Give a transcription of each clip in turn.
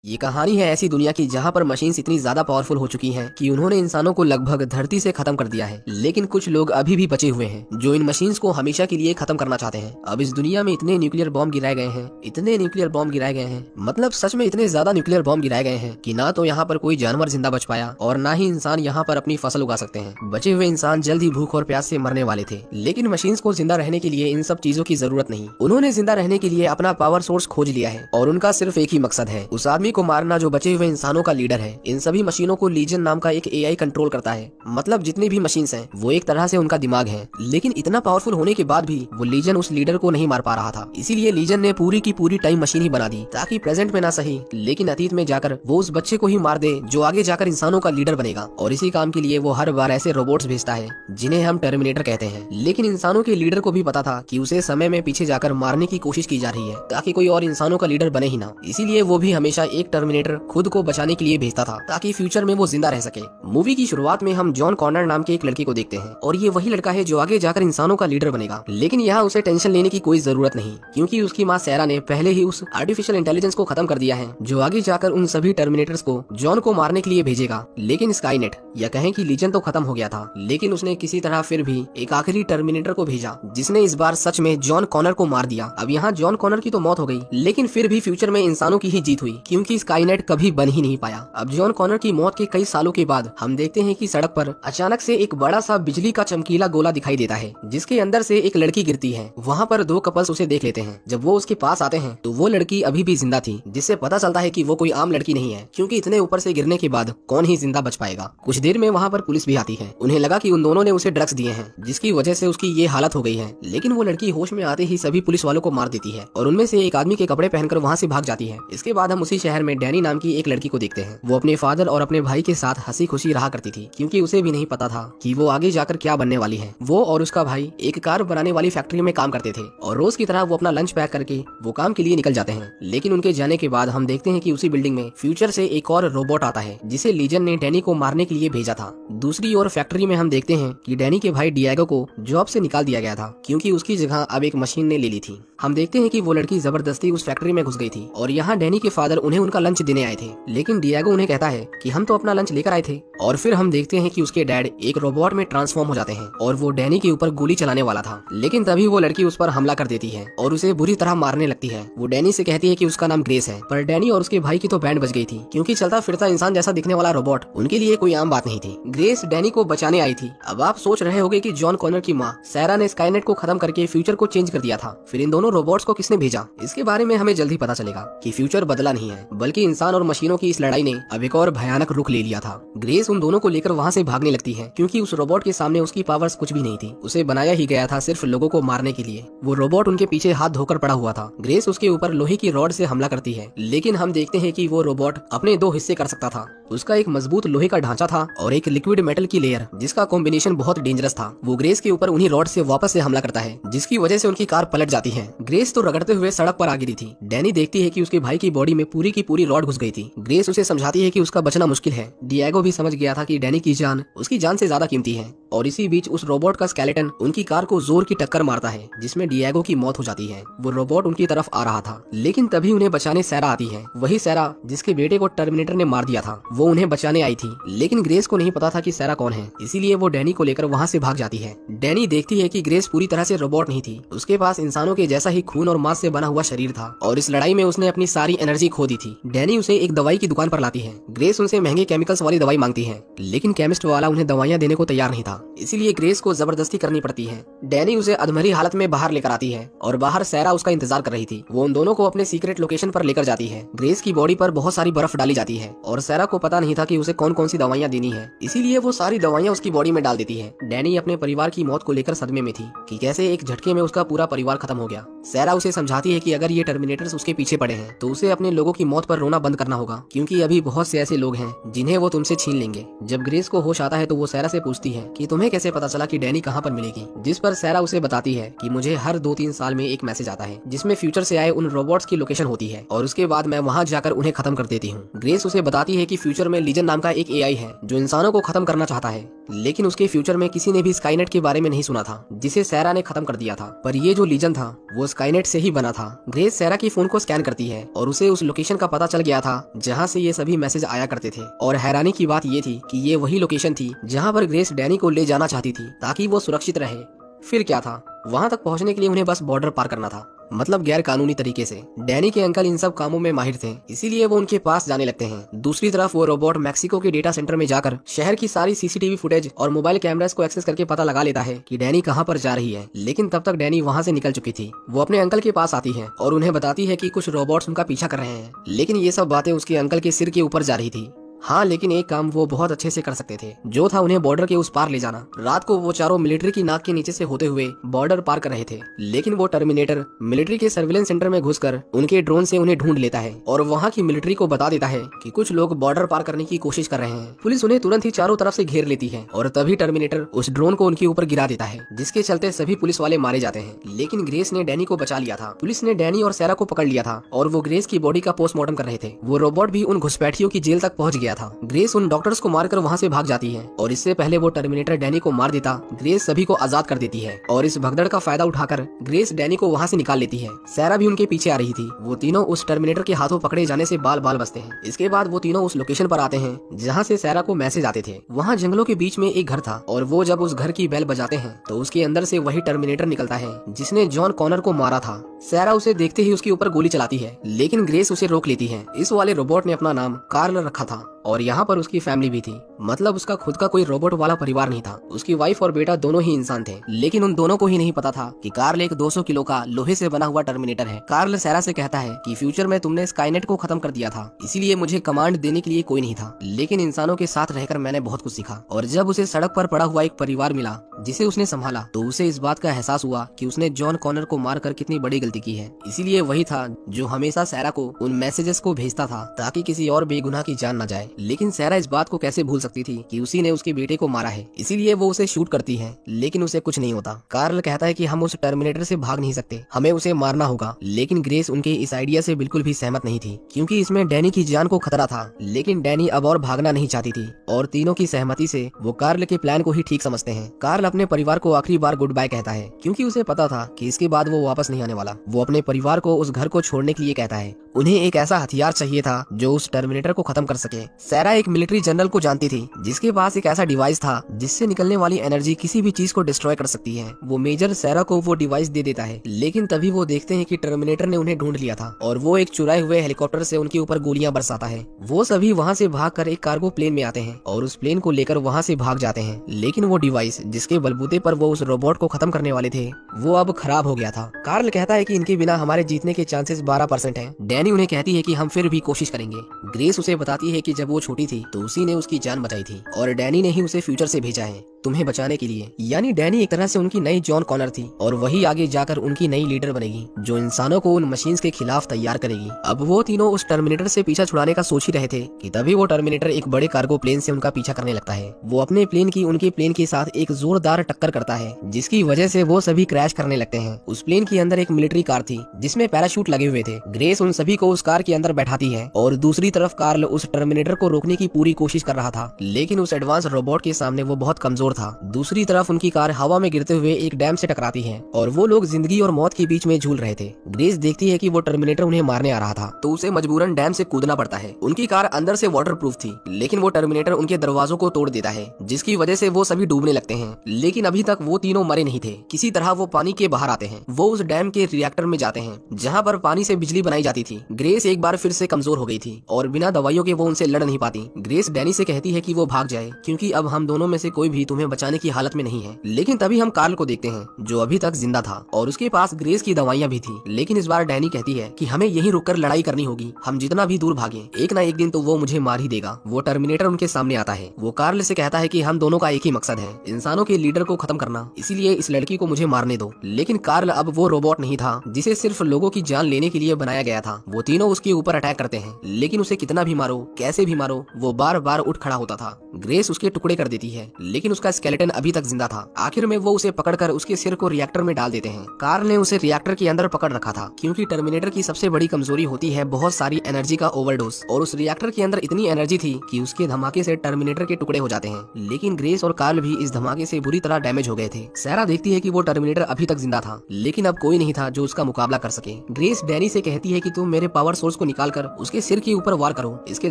ये कहानी है ऐसी दुनिया की जहाँ पर मशीन्स इतनी ज्यादा पावरफुल हो चुकी हैं कि उन्होंने इंसानों को लगभग धरती से खत्म कर दिया है। लेकिन कुछ लोग अभी भी बचे हुए हैं जो इन मशीन्स को हमेशा के लिए खत्म करना चाहते हैं। अब इस दुनिया में इतने न्यूक्लियर बॉम्ब गिराए गए हैं, इतने न्यूक्लियर बॉम्ब गिराए गए हैं, मतलब सच में इतने ज्यादा न्यूक्लियर बॉम्ब गिराए गए हैं कि ना तो यहाँ पर कोई जानवर जिंदा बच पाया और ना ही इंसान यहाँ पर अपनी फसल उगा सकते हैं। बचे हुए इंसान जल्द ही भूख और प्यास से मरने वाले थे। लेकिन मशीन्स को जिंदा रहने के लिए इन सब चीजों की जरूरत नहीं। उन्होंने जिंदा रहने के लिए अपना पावर सोर्स खोज लिया है और उनका सिर्फ एक ही मकसद है, उस आदमी को मारना जो बचे हुए इंसानों का लीडर है। इन सभी मशीनों को लीजन नाम का एक एआई कंट्रोल करता है। मतलब जितनी भी मशीन्स हैं वो एक तरह से उनका दिमाग है। लेकिन इतना पावरफुल होने के बाद भी वो लीजन उस लीडर को नहीं मार पा रहा था। इसीलिए लीजन ने पूरी की पूरी टाइम मशीन ही बना दी ताकि प्रेजेंट में ना सही लेकिन अतीत में जाकर वो उस बच्चे को ही मार दे जो आगे जाकर इंसानों का लीडर बनेगा। और इसी काम के लिए वो हर बार ऐसे रोबोट्स भेजता है जिन्हें हम टर्मिनेटर कहते हैं। लेकिन इंसानों के लीडर को भी पता था कि उसे समय में पीछे जाकर मारने की कोशिश की जा रही है ताकि कोई और इंसानों का लीडर बने ही ना। इसीलिए वो भी हमेशा एक टर्मिनेटर खुद को बचाने के लिए भेजता था ताकि फ्यूचर में वो जिंदा रह सके। मूवी की शुरुआत में हम जॉन कॉनर नाम के एक लड़के को देखते हैं और ये वही लड़का है जो आगे जाकर इंसानों का लीडर बनेगा। लेकिन यहाँ उसे टेंशन लेने की कोई जरूरत नहीं क्योंकि उसकी माँ सैरा ने पहले ही उस आर्टिफिशियल इंटेलिजेंस को खत्म कर दिया है जो आगे जाकर उन सभी टर्मिनेटर्स को जॉन को मारने के लिए भेजेगा। लेकिन स्काईनेट या कहें कि लीजन तो खत्म हो गया था लेकिन उसने किसी तरह फिर भी एक आखिरी टर्मिनेटर को भेजा जिसने इस बार सच में जॉन कॉनर को मार दिया। अब यहाँ जॉन कॉनर की तो मौत हो गई लेकिन फिर भी फ्यूचर में इंसानों की ही जीत हुई क्योंकि स्काईनेट कभी बन ही नहीं पाया। अब जॉन कॉनर की मौत के कई सालों के बाद हम देखते हैं कि सड़क पर अचानक से एक बड़ा सा बिजली का चमकीला गोला दिखाई देता है जिसके अंदर से एक लड़की गिरती है। वहाँ पर दो कपल्स उसे देख लेते हैं। जब वो उसके पास आते हैं तो वो लड़की अभी भी जिंदा थी जिससे पता चलता है कि वो कोई आम लड़की नहीं है क्योंकि इतने ऊपर से गिरने के बाद कौन ही जिंदा बच पाएगा। कुछ देर में वहाँ पर पुलिस भी आती है। उन्हें लगा कि उन दोनों ने उसे ड्रग्स दिए हैं जिसकी वजह से उसकी ये हालत हो गई है। लेकिन वो लड़की होश में आते ही सभी पुलिस वालों को मार देती है और उनमें से एक आदमी के कपड़े पहनकर वहाँ से भाग जाती है। इसके बाद हम उसी शहर में डैनी नाम की एक लड़की को देखते हैं। वो अपने फादर और अपने भाई के साथ हंसी खुशी रहा करती थी क्योंकि उसे भी नहीं पता था कि वो आगे जाकर क्या बनने वाली है। वो और उसका भाई एक कार बनाने वाली फैक्ट्री में काम करते थे और रोज की तरह वो अपना लंच पैक करके वो काम के लिए निकल जाते हैं। लेकिन उनके जाने के बाद हम देखते हैं कि उसी बिल्डिंग में फ्यूचर से एक और रोबोट आता है जिसे लीजन ने डैनी को मारने के लिए भेजा था। दूसरी ओर फैक्ट्री में हम देखते हैं कि डैनी के भाई डिएगो को जॉब से निकाल दिया गया था क्योंकि उसकी जगह अब एक मशीन ने ले ली थी। हम देखते हैं कि वो लड़की जबरदस्ती उस फैक्ट्री में घुस गई थी और यहाँ डैनी के फादर उन्हें उनका लंच देने आए थे। लेकिन डिएगो उन्हें कहता है कि हम तो अपना लंच लेकर आए थे। और फिर हम देखते हैं कि उसके डैड एक रोबोट में ट्रांसफॉर्म हो जाते हैं और वो डैनी के ऊपर गोली चलाने वाला था। लेकिन तभी वो लड़की उस पर हमला कर देती है और उसे बुरी तरह मारने लगती है। वो डैनी से कहती है कि उसका नाम ग्रेस है पर डैनी और उसके भाई की तो बैंड बज गई थी क्योंकि चलता फिरता इंसान जैसा दिखने वाला रोबोट उनके लिए कोई आम बात नहीं थी। ग्रेस डैनी को बचाने आई थी। अब आप सोच रहे होंगे कि जॉन कॉनर की माँ सैरा ने स्काईनेट को खत्म करके फ्यूचर को चेंज कर दिया था। फिर इन दोनों रोबोट्स को किसने भेजा? इसके बारे में हमें जल्दी पता चलेगा कि फ्यूचर बदला नहीं है बल्कि इंसान और मशीनों की इस लड़ाई ने अब एक और भयानक रुख ले लिया था। ग्रेस उन दोनों को लेकर वहाँ से भागने लगती है क्योंकि उस रोबोट के सामने उसकी पावर्स कुछ भी नहीं थी। उसे बनाया ही गया था सिर्फ लोगों को मारने के लिए। वो रोबोट उनके पीछे हाथ धोकर पड़ा हुआ था। ग्रेस उसके ऊपर लोहे की रॉड से हमला करती है लेकिन हम देखते हैं कि वो रोबोट अपने दो हिस्से कर सकता था। उसका एक मजबूत लोहे का ढांचा था और एक लिक्विड मेटल की लेयर जिसका कॉम्बिनेशन बहुत डेंजरस था। वो ग्रेस के ऊपर उन्हीं रॉड से वापस से हमला करता है जिसकी वजह से उनकी कार पलट जाती है। ग्रेस तो रगड़ते हुए सड़क पर आ गिरी थी। डैनी देखती है कि उसके भाई की बॉडी में पूरी की पूरी रॉड घुस गई थी। ग्रेस उसे समझाती है कि उसका बचना मुश्किल है। डिएगो भी समझ गया था कि डैनी की जान उसकी जान से ज्यादा कीमती है और इसी बीच उस रोबोट का स्केलेटन उनकी कार को जोर की टक्कर मारता है जिसमें डिएगो की मौत हो जाती है। वो रोबोट उनकी तरफ आ रहा था लेकिन तभी उन्हें बचाने सैरा आती है। वही सैरा जिसके बेटे को टर्मिनेटर ने मार दिया था वो उन्हें बचाने आई थी। लेकिन ग्रेस को नहीं पता था कि सैरा कौन है इसीलिए वो डैनी को लेकर वहाँ से भाग जाती है। डैनी देखती है कि ग्रेस पूरी तरह से रोबोट नहीं थी। उसके पास इंसानों के जैसा ही खून और मांस से बना हुआ शरीर था और इस लड़ाई में उसने अपनी सारी एनर्जी खो दी थी। डैनी उसे एक दवाई की दुकान पर लाती है। ग्रेस उनसे महंगे केमिकल्स वाली दवाई मांगती है लेकिन केमिस्ट वाला उन्हें दवाइयाँ देने को तैयार नहीं था इसीलिए ग्रेस को जबरदस्ती करनी पड़ती है। डैनी उसे अधमरी हालत में बाहर लेकर आती है और बाहर सैरा उसका इंतजार कर रही थी। वो उन दोनों को अपने सीक्रेट लोकेशन पर लेकर जाती है। ग्रेस की बॉडी पर बहुत सारी बर्फ डाली जाती है और सैरा को पता नहीं था कि उसे कौन कौन सी दवाइयाँ देनी है इसीलिए वो सारी दवाइयाँ उसकी बॉडी में डाल देती है। डैनी अपने परिवार की मौत को लेकर सदमे में थी कि कैसे एक झटके में उसका पूरा परिवार खत्म हो गया। सैरा उसे समझाती है कि अगर ये टर्मिनेटर्स उसके पीछे पड़े हैं तो उसे अपने लोगों की मौत पर रोना बंद करना होगा क्योंकि अभी बहुत से ऐसे लोग हैं जिन्हें वो तुमसे छीन लेंगे। करेंगे। जब ग्रेस को होश आता है तो वो सैरा से पूछती है कि तुम्हें कैसे पता चला कि डैनी कहाँ पर मिलेगी, जिस पर सैरा उसे बताती है कि मुझे हर 2-3 साल में एक मैसेज आता है जिसमें फ्यूचर से आए उन रोबोट्स की लोकेशन होती है और उसके बाद मैं वहाँ जाकर उन्हें खत्म कर देती हूँ। ग्रेस उसे बताती है कि फ्यूचर में लीजन नाम का एक एआई है जो इंसानों को खत्म करना चाहता है, लेकिन उसके फ्यूचर में किसी ने भी स्काईनेट के बारे में नहीं सुना था जिसे सैरा ने खत्म कर दिया था। पर ये जो लीजन था वो स्काईनेट से ही बना था। ग्रेस सैरा की फोन को स्कैन करती है और उसे उस लोकेशन का पता चल गया था जहाँ से ये सभी मैसेज आया करते थे। और हैरानी की बात ये थी कि ये वही लोकेशन थी जहाँ पर ग्रेस डैनी को ले जाना चाहती थी ताकि वो सुरक्षित रहे। फिर क्या था, वहाँ तक पहुँचने के लिए उन्हें बस बॉर्डर पार करना था, मतलब गैर कानूनी तरीके से। डैनी के अंकल इन सब कामों में माहिर थे, इसीलिए वो उनके पास जाने लगते हैं। दूसरी तरफ वो रोबोट मैक्सिको के डेटा सेंटर में जाकर शहर की सारी सीसीटीवी फुटेज और मोबाइल कैमरास को एक्सेस करके पता लगा लेता है कि डैनी कहाँ पर जा रही है। लेकिन तब तक डैनी वहाँ से निकल चुकी थी। वो अपने अंकल के पास आती है और उन्हें बताती है कि कुछ रोबोट्स उनका पीछा कर रहे हैं, लेकिन ये सब बातें उसके अंकल के सिर के ऊपर जा रही थी। हाँ, लेकिन एक काम वो बहुत अच्छे से कर सकते थे, जो था उन्हें बॉर्डर के उस पार ले जाना। रात को वो चारों मिलिट्री की नाक के नीचे से होते हुए बॉर्डर पार कर रहे थे, लेकिन वो टर्मिनेटर मिलिट्री के सर्विलेंस सेंटर में घुसकर उनके ड्रोन से उन्हें ढूंढ लेता है और वहाँ की मिलिट्री को बता देता है कि कुछ लोग बॉर्डर पार करने की कोशिश कर रहे हैं। पुलिस उन्हें तुरंत ही चारों तरफ से घेर लेती है और तभी टर्मिनेटर उस ड्रोन को उनके ऊपर गिरा देता है, जिसके चलते सभी पुलिस वाले मारे जाते हैं। लेकिन ग्रेस ने डैनी को बचा लिया था। पुलिस ने डैनी और सैरा को पकड़ लिया था और वो ग्रेस की बॉडी का पोस्टमार्टम कर रहे थे। वो रोबोट भी उन घुसपैठियों की जेल तक पहुँच गया था। ग्रेस उन डॉक्टर्स को मारकर वहाँ से भाग जाती है और इससे पहले वो टर्मिनेटर डैनी को मार देता, ग्रेस सभी को आजाद कर देती है और इस भगदड़ का फायदा उठाकर ग्रेस डैनी को वहाँ से निकाल लेती है। सैरा भी उनके पीछे आ रही थी। वो तीनों उस टर्मिनेटर के हाथों पकड़े जाने से बाल बाल बचते हैं। इसके बाद वो तीनों उस लोकेशन पर आते हैं जहाँ से सैरा को मैसेज आते थे। वहाँ जंगलों के बीच में एक घर था और वो जब उस घर की बेल बजाते हैं तो उसके अंदर से वही टर्मिनेटर निकलता है जिसने जॉन कॉनर को मारा था। सैरा उसे देखते ही उसके ऊपर गोली चलाती है, लेकिन ग्रेस उसे रोक लेती है। इस वाले रोबोट ने अपना नाम कार्ल रखा था और यहाँ पर उसकी फैमिली भी थी, मतलब उसका खुद का कोई रोबोट वाला परिवार नहीं था। उसकी वाइफ और बेटा दोनों ही इंसान थे, लेकिन उन दोनों को ही नहीं पता था कि कार्ल एक 200 किलो का लोहे से बना हुआ टर्मिनेटर है। कार्ल सैरा से कहता है कि फ्यूचर में तुमने स्काईनेट को खत्म कर दिया था, इसीलिए मुझे कमांड देने के लिए कोई नहीं था, लेकिन इंसानों के साथ रहकर मैंने बहुत कुछ सीखा। और जब उसे सड़क पर पड़ा हुआ एक परिवार मिला जिसे उसने संभाला तो उसे इस बात का एहसास हुआ कि उसने जॉन कॉनर को मारकर कितनी बड़ी गलती की है। इसीलिए वही था जो हमेशा सैरा को उन मैसेजेस को भेजता था ताकि किसी और बेगुनाह की जान न जाए। लेकिन सैरा इस बात को कैसे भूल सकती थी कि उसी ने उसके बेटे को मारा है, इसीलिए वो उसे शूट करती है, लेकिन उसे कुछ नहीं होता। कार्ल कहता है कि हम उस टर्मिनेटर से भाग नहीं सकते, हमें उसे मारना होगा। लेकिन ग्रेस उनके इस आइडिया से बिल्कुल भी सहमत नहीं थी, क्योंकि इसमें डैनी की जान को खतरा था। लेकिन डैनी अब और भागना नहीं चाहती थी और तीनों की सहमति से वो कार्ल के प्लान को ही ठीक समझते हैं। कार्ल अपने परिवार को आखिरी बार गुड बाय कहता है, क्योंकि उसे पता था कि इसके बाद वो वापस नहीं आने वाला। वो अपने परिवार को उस घर को छोड़ने के लिए कहता है। उन्हें एक ऐसा हथियार चाहिए था जो उस टर्मिनेटर को खत्म कर सके। सैरा एक मिलिट्री जनरल को जानती थी जिसके पास एक ऐसा डिवाइस था जिससे निकलने वाली एनर्जी किसी भी चीज को डिस्ट्रॉय कर सकती है। वो मेजर सैरा को वो डिवाइस दे देता है, लेकिन तभी वो देखते हैं कि टर्मिनेटर ने उन्हें ढूंढ लिया था और वो एक चुराए हुए हेलीकॉप्टर से उनके ऊपर गोलियां बरसाता है। वो सभी वहाँ से भागकर एक कार्गो प्लेन में आते हैं और उस प्लेन को लेकर वहाँ से भाग जाते हैं। लेकिन वो डिवाइस जिसके बलबूते पर वो उस रोबोट को खत्म करने वाले थे वो अब खराब हो गया था। कार्ल कहता है कि इनके बिना हमारे जीतने के चांसेस 12% हैं। डैनी उन्हें कहती है कि हम फिर भी कोशिश करेंगे। ग्रेस उसे बताती है कि जब वो छोटी थी तो उसी ने उसकी जान बचाई थी और डैनी ने ही उसे फ्यूचर से भेजा है तुम्हें बचाने के लिए। यानी डैनी एक तरह से उनकी नई जॉन कॉनर थी और वही आगे जाकर उनकी नई लीडर बनेगी जो इंसानों को उन मशीन्स के खिलाफ तैयार करेगी। अब वो तीनों उस टर्मिनेटर से पीछा छुड़ाने का सोच ही रहे थे कि तभी वो टर्मिनेटर एक बड़े कार्गो प्लेन से उनका पीछा करने लगता है। वो अपने प्लेन की उनके प्लेन के साथ एक जोरदार टक्कर करता है जिसकी वजह से वो सभी क्रैश करने लगते हैं। उस प्लेन के अंदर एक मिलिट्री कार थी जिसमें पैराशूट लगे हुए थे। ग्रेस उन सभी को उस कार के अंदर बैठाती है और दूसरी तरफ कार्ल उस टर्मिनेटर को रोकने की पूरी कोशिश कर रहा था, लेकिन उस एडवांस रोबोट के सामने वो बहुत कमजोर था। दूसरी तरफ उनकी कार हवा में गिरते हुए एक डैम से टकराती है और वो लोग जिंदगी और मौत के बीच में झूल रहे थे। ग्रेस देखती है कि वो टर्मिनेटर उन्हें मारने आ रहा था तो उसे मजबूरन डैम से कूदना पड़ता है। उनकी कार अंदर से वाटरप्रूफ थी, लेकिन वो टर्मिनेटर उनके दरवाजों को तोड़ देता है जिसकी वजह से वो सभी डूबने लगते हैं। लेकिन अभी तक वो तीनों मरे नहीं थे। किसी तरह वो पानी के बाहर आते हैं। वो उस डैम के रिएक्टर में जाते हैं जहाँ पर पानी से बिजली बनाई जाती थी। ग्रेस एक बार फिर से कमजोर हो गई थी और बिना दवाइयों के वो उनसे लड़ नहीं पाती। ग्रेस डैनी से कहती है कि वो भाग जाए क्योंकि अब हम दोनों में से कोई भी तुम्हें हमें बचाने की हालत में नहीं है। लेकिन तभी हम कार्ल को देखते हैं जो अभी तक जिंदा था और उसके पास ग्रेस की दवाइयाँ भी थी। लेकिन इस बार डैनी कहती है कि हमें यहीं रुककर लड़ाई करनी होगी, हम जितना भी दूर भागें एक ना एक दिन तो वो मुझे मार ही देगा। वो टर्मिनेटर उनके सामने आता है। वो कार्ल से कहता है कि हम दोनों का एक ही मकसद है, इंसानों के लीडर को खत्म करना, इसीलिए इस लड़की को मुझे मारने दो। लेकिन कार्ल अब वो रोबोट नहीं था जिसे सिर्फ लोगों की जान लेने के लिए बनाया गया था। वो तीनों उसके ऊपर अटैक करते हैं, लेकिन उसे कितना भी मारो, कैसे भी मारो, वो बार बार उठ खड़ा होता था। ग्रेस उसके टुकड़े कर देती है, लेकिन उसका स्केलेटन अभी तक जिंदा था। आखिर में वो उसे पकड़कर उसके सिर को रिएक्टर में डाल देते हैं। कार्ल ने उसे रिएक्टर के अंदर पकड़ रखा था, क्योंकि टर्मिनेटर की सबसे बड़ी कमजोरी होती है बहुत सारी एनर्जी का ओवरडोज, और उस रिएक्टर के अंदर इतनी एनर्जी थी कि उसके धमाके से टर्मिनेटर के टुकड़े हो जाते हैं। लेकिन ग्रेस और कार्ल भी इस धमाके से बुरी तरह डैमेज हो गए थे। सैरा देखती है कि वो टर्मिनेटर अभी तक जिंदा था, लेकिन अब कोई नहीं था जो उसका मुकाबला कर सके। ग्रेस डैनी से कहती है कि तुम मेरे पावर सोर्स को निकालकर उसके सिर के ऊपर वार करो, इसके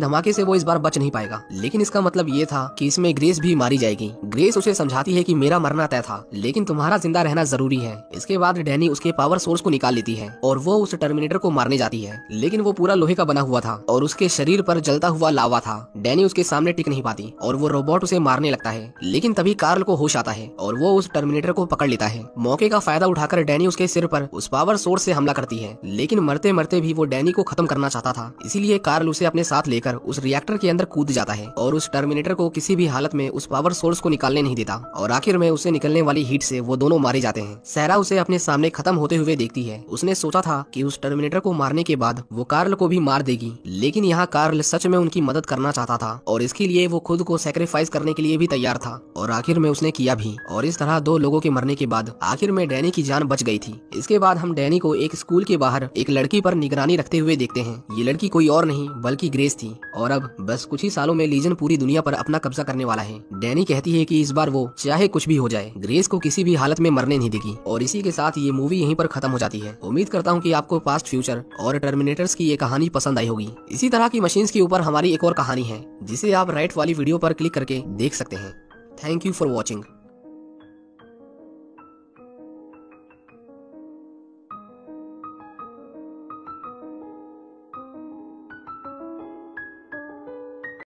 धमाके से वो इस बार बच नहीं पाएगा। लेकिन इसका मतलब ये था कि इसमें ग्रेस भी मारी जाएगी। ग्रेस उसे समझाती है कि मेरा मरना तय था, लेकिन तुम्हारा जिंदा रहना जरूरी है। इसके बाद डैनी उसके पावर सोर्स को निकाल लेती है और वो उस टर्मिनेटर को मारने जाती है, लेकिन वो पूरा लोहे का बना हुआ था और उसके शरीर पर जलता हुआ लावा था। डैनी उसके सामने टिक नहीं पाती और वो रोबोट उसे मारने लगता है। लेकिन तभी कार्ल को होश आता है और वो उस टर्मिनेटर को पकड़ लेता है। मौके का फायदा उठाकर डैनी उसके सिर पर उस पावर सोर्स से हमला करती है, लेकिन मरते मरते भी वो डैनी को खत्म करना चाहता था। इसीलिए कार्ल उसे अपने साथ लेकर उस रिएक्टर के अंदर कूद जाता है और उस टर्मिनेटर को किसी भी हालत में उस पावर सोर्स को निकालने नहीं देता, और आखिर में उसे निकलने वाली हीट से वो दोनों मारे जाते हैं। सैरा उसे अपने सामने खत्म होते हुए देखती है। उसने सोचा था कि उस टर्मिनेटर को मारने के बाद वो कार्ल को भी मार देगी, लेकिन यहाँ कार्ल सच में उनकी मदद करना चाहता था और इसके लिए वो खुद को सैक्रिफाइस करने के लिए भी तैयार था, और आखिर में उसने किया भी। और इस तरह दो लोगों के मरने के बाद आखिर में डैनी की जान बच गई थी। इसके बाद हम डैनी को एक स्कूल के बाहर एक लड़की पर निगरानी रखते हुए देखते हैं। ये लड़की कोई और नहीं बल्कि ग्रेस थी, और अब बस कुछ ही सालों में लीजन पूरी दुनिया पर अपना कब्जा करने वाला है। डैनी कहती है कि इस बार वो चाहे कुछ भी हो जाए ग्रेस को किसी भी हालत में मरने नहीं देगी। और इसी के साथ ये मूवी यहीं पर खत्म हो जाती है। उम्मीद करता हूँ कि आपको पास्ट, फ्यूचर और टर्मिनेटर्स की ये कहानी पसंद आई होगी। इसी तरह की मशीन्स के ऊपर हमारी एक और कहानी है जिसे आप राइट वाली वीडियो पर क्लिक करके देख सकते हैं। Thank you for watching.